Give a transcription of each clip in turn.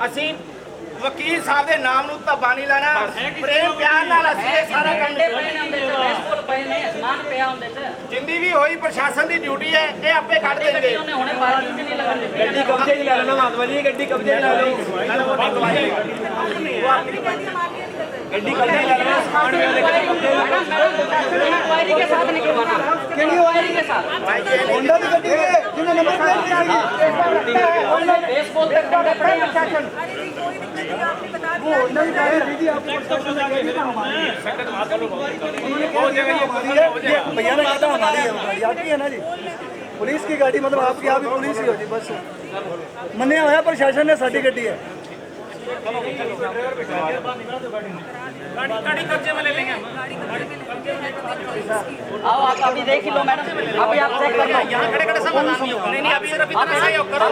ਅਸੀਂ ਵਕੀਲ ਸਾਹਿਬ ਦੇ ਨਾਮ ਨੂੰ ਧੱਬਾ ਨਹੀਂ ਲੈਣਾ, ਪ੍ਰੇਮ ਪਿਆਰ ਨਾਲ ਅਸੀਂ ਇਹ ਸਾਰਾ ਕੰਮ ਜਿੰਦੀ ਵੀ ਹੋਈ ਪ੍ਰਸ਼ਾਸਨ ਦੀ ਡਿਊਟੀ ਹੈ, ਇਹ ਆਪੇ ਕੱਢ ਦੇਣਗੇ। ਗੱਡੀ ਕਬਜ਼ੇ 'ਚ ਲੈ ਲੈਣਾ ਮਾਤਮਾ ਜੀ, ਗੱਡੀ ਕਬਜ਼ੇ 'ਚ ਲੈ ਲਓ, ਗੱਡੀ कब्जे ले लेना, इंक्वायरी के साथ निकलवाना, इंक्वायरी के साथ होंडा की गड्डी है जिन्हें नंबर प्लेट नहीं आई, बेसबॉल तक का प्रशासन वो होंडा की गाड़ी दीदी आपको संकट मार करो, उन्होंने हो जाएगा, ये भैया ने कहा था हमारी है गाड़ी आपकी है ना जी, पुलिस की गाड़ी मतलब आपकी, आप भी पुलिस ही हो जी, बस मन्ने होया प्रशासन ने साडी गड्डी है। गाड़ी कब्जे में ले लेंगे, आओ आप अभी देख ही लो मैडम, अभी आप चेक कर लो, यहाँ खड़े खड़े सब नहीं होगा, नहीं आप सिर्फ इतना सहयोग करो,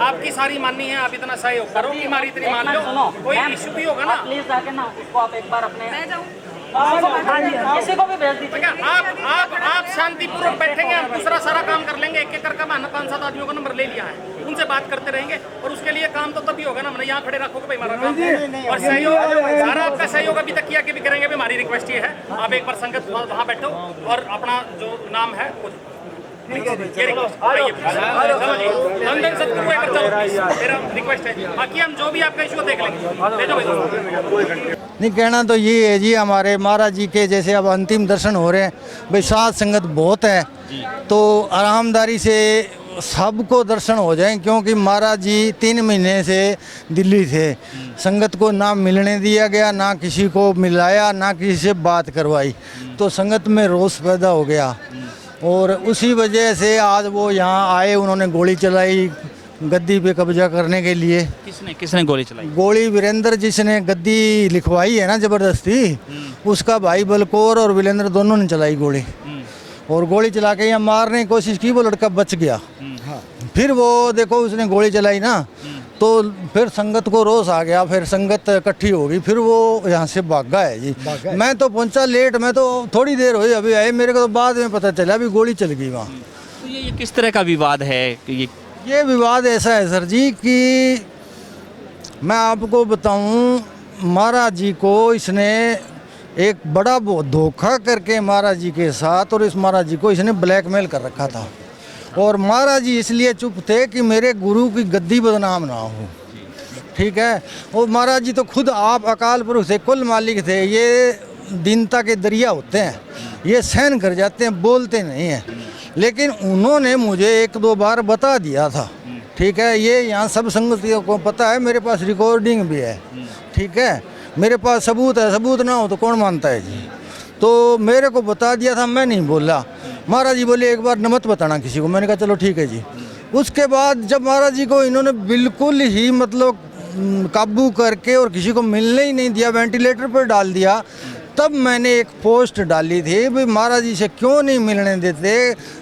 आपकी सारी माननी है, आप इतना सहयोग करो कि हमारी इतनी मान लो, कोई इशू भी होगा ना प्लीज जाके ना उसको आप एक बार अपने किसी को भी भेज दीजिए, आप शांतिपूर्वक बैठेंगे, हम दूसरा सारा काम कर लेंगे, एक एक करके 5-7 आदमियों का नंबर ले लिया है, उनसे बात करते रहेंगे और उसके लिए काम तो तभी होगा ना, हमने यहाँ खड़े रखोगे भाई हमारा काम, और सहयोग सारा आपका सहयोग अभी तक किया कि भी करेंगे। भी हमारी रिक्वेस्ट ये है, आप एक बार संगत वहाँ बैठो और अपना जो नाम है मेरा रिक्वेस्ट है, बाकी हम जो भी आपका इशू देख लेंगे। नहीं, कहना तो ये है जी, हमारे महाराज जी के जैसे अब अंतिम दर्शन हो रहे हैं भाई, साथ संगत बहुत है तो आरामदारी से सबको दर्शन हो जाएं, क्योंकि महाराज जी 3 महीने से दिल्ली थे, संगत को ना मिलने दिया गया, ना किसी को मिलाया, ना किसी से बात करवाई, तो संगत में रोष पैदा हो गया और उसी वजह से आज वो यहाँ आए, उन्होंने गोली चलाई गद्दी पे कब्जा करने के लिए। किसने गोली चलाई? गोली वीरेंद्र जिसने गद्दी लिखवाई है ना जबरदस्ती, उसका भाई बलकौर और वीरेंद्र दोनों ने चलाई गोली, और गोली चला के यहाँ मारने की कोशिश की, वो लड़का बच गया। फिर वो देखो उसने गोली चलाई ना, तो फिर संगत को रोष आ गया, फिर संगत इकट्ठी होगी, फिर वो यहाँ से भागा है जी। मैं तो पहुँचा लेट, मैं तो थोड़ी देर हुई अभी आए, मेरे को तो बाद में पता चला अभी गोली चल गई वहाँ। तो ये किस तरह का विवाद है? ये विवाद ऐसा है सर जी कि मैं आपको बताऊं, महाराज जी को इसने एक बड़ा धोखा करके महाराज जी के साथ, और इस महाराज जी को इसने ब्लैकमेल कर रखा था, और महाराज जी इसलिए चुप थे कि मेरे गुरु की गद्दी बदनाम ना हो, ठीक है। और महाराज जी तो खुद आप अकाल पुरुष थे, कुल मालिक थे, ये दीनता के दरिया होते हैं, ये सहन कर जाते हैं, बोलते नहीं हैं, लेकिन उन्होंने मुझे 1-2 बार बता दिया था, ठीक है। ये यहाँ सब संगतियों को पता है, मेरे पास रिकॉर्डिंग भी है, ठीक है, मेरे पास सबूत है, सबूत ना हो तो कौन मानता है जी। तो मेरे को बता दिया था, मैं नहीं बोला। महाराज जी बोले एक बार न मत बताना किसी को, मैंने कहा चलो ठीक है जी। उसके बाद जब महाराज जी को इन्होंने बिल्कुल ही मतलब काबू करके और किसी को मिलने ही नहीं दिया, वेंटिलेटर पर डाल दिया, तब मैंने एक पोस्ट डाली थी भाई महाराज जी से क्यों नहीं मिलने देते,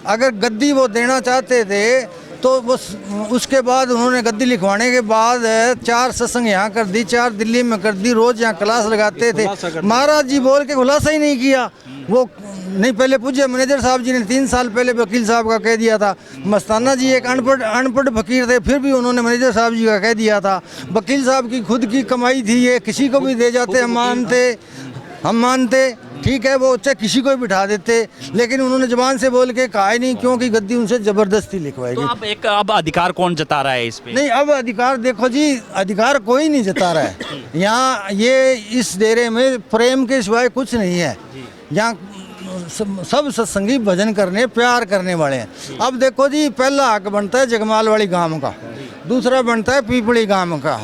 अगर गद्दी वो देना चाहते थे तो बस। उसके बाद उन्होंने गद्दी लिखवाने के बाद 4 सत्संग यहाँ कर दी, 4 दिल्ली में कर दी, रोज़ यहाँ क्लास लगाते थे। महाराज जी बोल के खुलासा ही नहीं किया, वो नहीं, पहले पूछे मैनेजर साहब जी ने 3 साल पहले वकील साहब का कह दिया था, मस्ताना जी एक अनपढ़ फकीर थे, फिर भी उन्होंने मैनेजर साहब जी का कह दिया था, वकील साहब की खुद की कमाई थी, ये किसी को भी दे जाते, हम मानते, ठीक है, वो चाहे किसी को भी बिठा देते, लेकिन उन्होंने जुबान से बोल के कहा ही नहीं, क्योंकि गद्दी उनसे जबरदस्ती लिखवाई गई। तो अब अधिकार कौन जता रहा है इस पे? नहीं, अब अधिकार देखो जी, अधिकार कोई नहीं जता रहा है यहाँ, ये इस डेरे में प्रेम के सिवाय कुछ नहीं है, यहाँ सब सत्संगी भजन करने प्यार करने वाले हैं। अब देखो जी, पहला हक बनता है जगमाल वाली गांव का, दूसरा बनता है पीपली गांव का,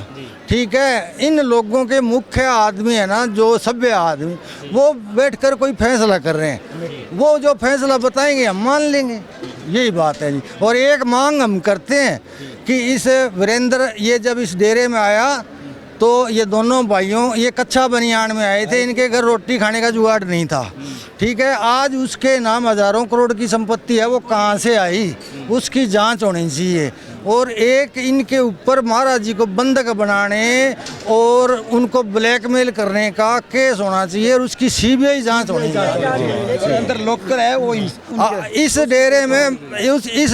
ठीक है। इन लोगों के मुख्य आदमी है ना, जो सभ्य आदमी, वो बैठकर कोई फैसला कर रहे हैं, वो जो फैसला बताएंगे हम मान लेंगे, यही बात है जी। और एक मांग हम करते हैं कि इस वीरेंद्र ये जब इस डेरे में आया तो ये दोनों भाइयों ये कच्चा बनियान में आए थे, इनके घर रोटी खाने का जुगाड़ नहीं था, ठीक है। आज उसके नाम हज़ारों करोड़ की संपत्ति है, वो कहाँ से आई, उसकी जांच होनी चाहिए। और एक इनके ऊपर महाराज जी को बंधक बनाने और उनको ब्लैकमेल करने का केस होना चाहिए और उसकी सीबीआई जांच होनी चाहिए। अंदर लॉकर है वो इस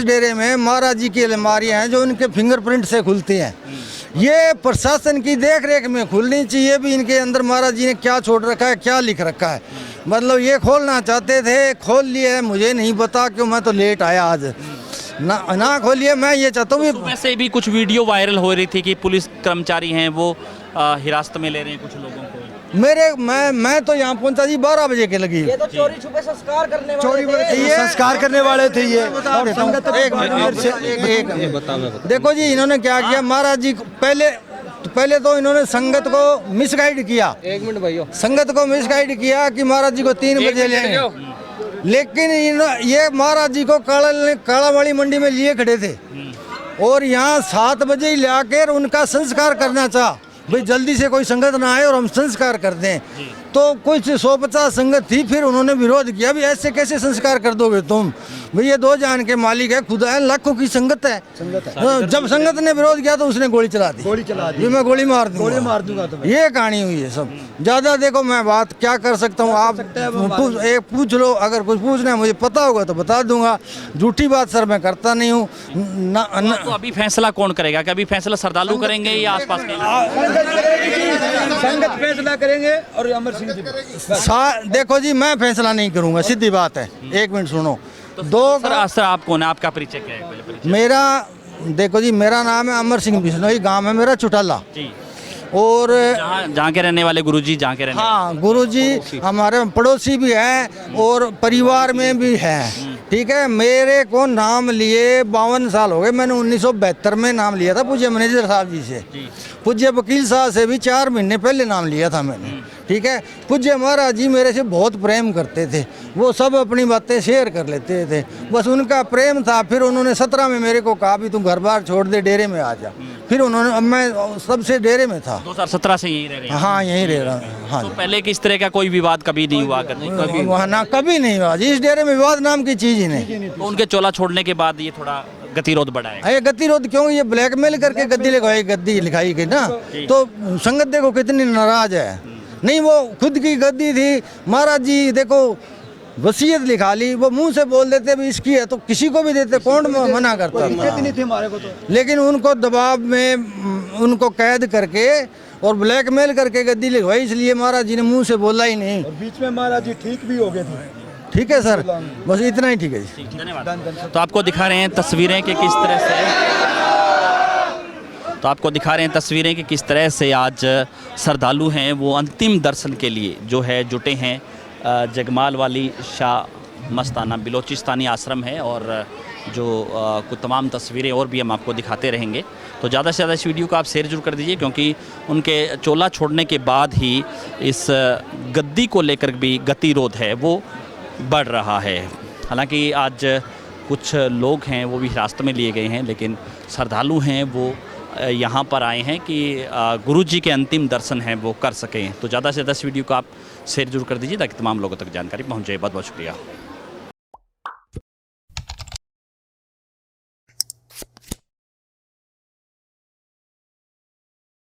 डेरे में महाराज जी की अलमारियां हैं जो उनके फिंगरप्रिंट से खुलती हैं। ये प्रशासन की देख रेख में खुलनी चाहिए भी इनके अंदर महाराज जी ने क्या छोड़ रखा है, क्या लिख रखा है। मतलब ये खोलना चाहते थे, खोल लिए है, मुझे नहीं पता क्यों, मैं तो लेट आया आज। ना खोलिए, मैं ये चाहता हूँ। वैसे भी कुछ वीडियो वायरल हो रही थी कि पुलिस कर्मचारी हैं वो हिरासत में ले रहे हैं कुछ लोगों को। मैं तो यहाँ पहुँचा जी 12 बजे के लगी। ये तो चोरी छुपे संस्कार करने वाले ये संस्कार करने वाले थे। ये देखो जी, इन्होंने क्या किया महाराज जी को, पहले तो इन्होंने संगत को मिसगाइड किया। 1 मिनट भाइयों, संगत को मिसगाइड किया कि महाराज जी को 3 बजे लेंगे, लेकिन ये महाराज जी को कालावाड़ी मंडी में लिए खड़े थे और यहाँ 7 बजे ही लाकर उनका संस्कार करना चाहा भाई, जल्दी से कोई संगत ना आए और हम संस्कार कर दें। तो कुछ 150 संगत थी, फिर उन्होंने विरोध किया भी ऐसे कैसे संस्कार कर दोगे तुम, भाई ये 2 जान के मालिक है, खुदा है, लाखों की संगत है। जब संगत ने विरोध किया तो उसने गोली चला दी। मैं गोली मार दूंगा तो ये कहानी हुई है सब। ज्यादा देखो मैं बात क्या कर सकता हूँ, आप पूछ लो, अगर कुछ पूछना है मुझे पता होगा तो बता दूंगा। झूठी बात सर मैं करता नहीं हूँ। तो अभी फैसला कौन करेगा? कि अभी फैसला श्रद्धालु करेंगे या आसपास के? संगत फैसला करेंगे और अमर सिंह जी। देखो जी, मैं फैसला नहीं करूंगा, सीधी बात है। 1 मिनट सुनो। सर आप कौन है? आपका परिचय क्या है? पहले परिचय। मेरा देखो जी, मेरा नाम है अमर सिंह बिश्नोई, गांव है मेरा चुटाला। जी। और जहाँ के रहने वाले गुरुजी, जहाँ के रहने हाँ, गुरुजी हमारे पड़ोसी भी हैं और परिवार में भी हैं। ठीक है, मेरे को नाम लिए 52 साल हो गए। मैंने 1972 में नाम लिया था पूज्य मैनेजर साहब जी से। पूज्य वकील साहब से भी 4 महीने पहले नाम लिया था मैंने। ठीक है, पूज्य महाराज जी मेरे से बहुत प्रेम करते थे, वो सब अपनी बातें शेयर कर लेते थे, बस उनका प्रेम था। फिर उन्होंने 17 में मेरे को कहा भी तू घर बार छोड़ दे, डेरे में आ जा। फिर उन्होंने, अब मैं सबसे डेरे में था। 2017 से यहीं रह रहे हैं? हाँ, यहीं रह रहा हूँ। हाँ, तो पहले किस तरह का कोई विवाद कभी नहीं हुआ? कभी नहीं हुआ जी, इस डेरे में विवाद नाम की चीज ही नहीं। तो उनके चोला छोड़ने के बाद ये थोड़ा गतिरोध बढ़ा है। ये गतिरोध क्यों? ये ब्लैकमेल करके गद्दी लिखाई गई ना, तो संगत देखो कितनी नाराज है। नहीं, वो खुद की गद्दी थी। महाराज जी देखो वसीयत लिखा ली, वो मुंह से बोल देते भी इसकी है तो किसी को भी देते, कौन मना करता था। लेकिन उनको दबाव में उनको कैद करके और ब्लैकमेल करके गद्दी लिखवाई, इसलिए महाराज जी ने मुंह से बोला ही नहीं। और बीच में महाराज जी ठीक भी हो गए थे। ठीक है सर, बस इतना ही ठीक है जी। धन्यवाद। तो आपको दिखा रहे हैं तस्वीरें कि किस तरह से आज श्रद्धालु हैं वो अंतिम दर्शन के लिए जो है जुटे हैं। जगमाल वाली शाह मस्ताना बिलोचिस्तानी आश्रम है और जो कुछ तमाम तस्वीरें और भी हम आपको दिखाते रहेंगे। तो ज़्यादा से ज़्यादा इस वीडियो को आप शेयर जरूर कर दीजिए, क्योंकि उनके चोला छोड़ने के बाद ही इस गद्दी को लेकर भी गतिरोध है वो बढ़ रहा है। हालांकि आज कुछ लोग हैं वो भी हिरासत में लिए गए हैं, लेकिन श्रद्धालु हैं वो यहाँ पर आए हैं कि गुरुजी के अंतिम दर्शन हैं वो कर सकें। तो ज़्यादा से ज़्यादा इस वीडियो को आप शेयर जरूर कर दीजिए ताकि तमाम लोगों तक जानकारी पहुँच जाए। बहुत बहुत शुक्रिया।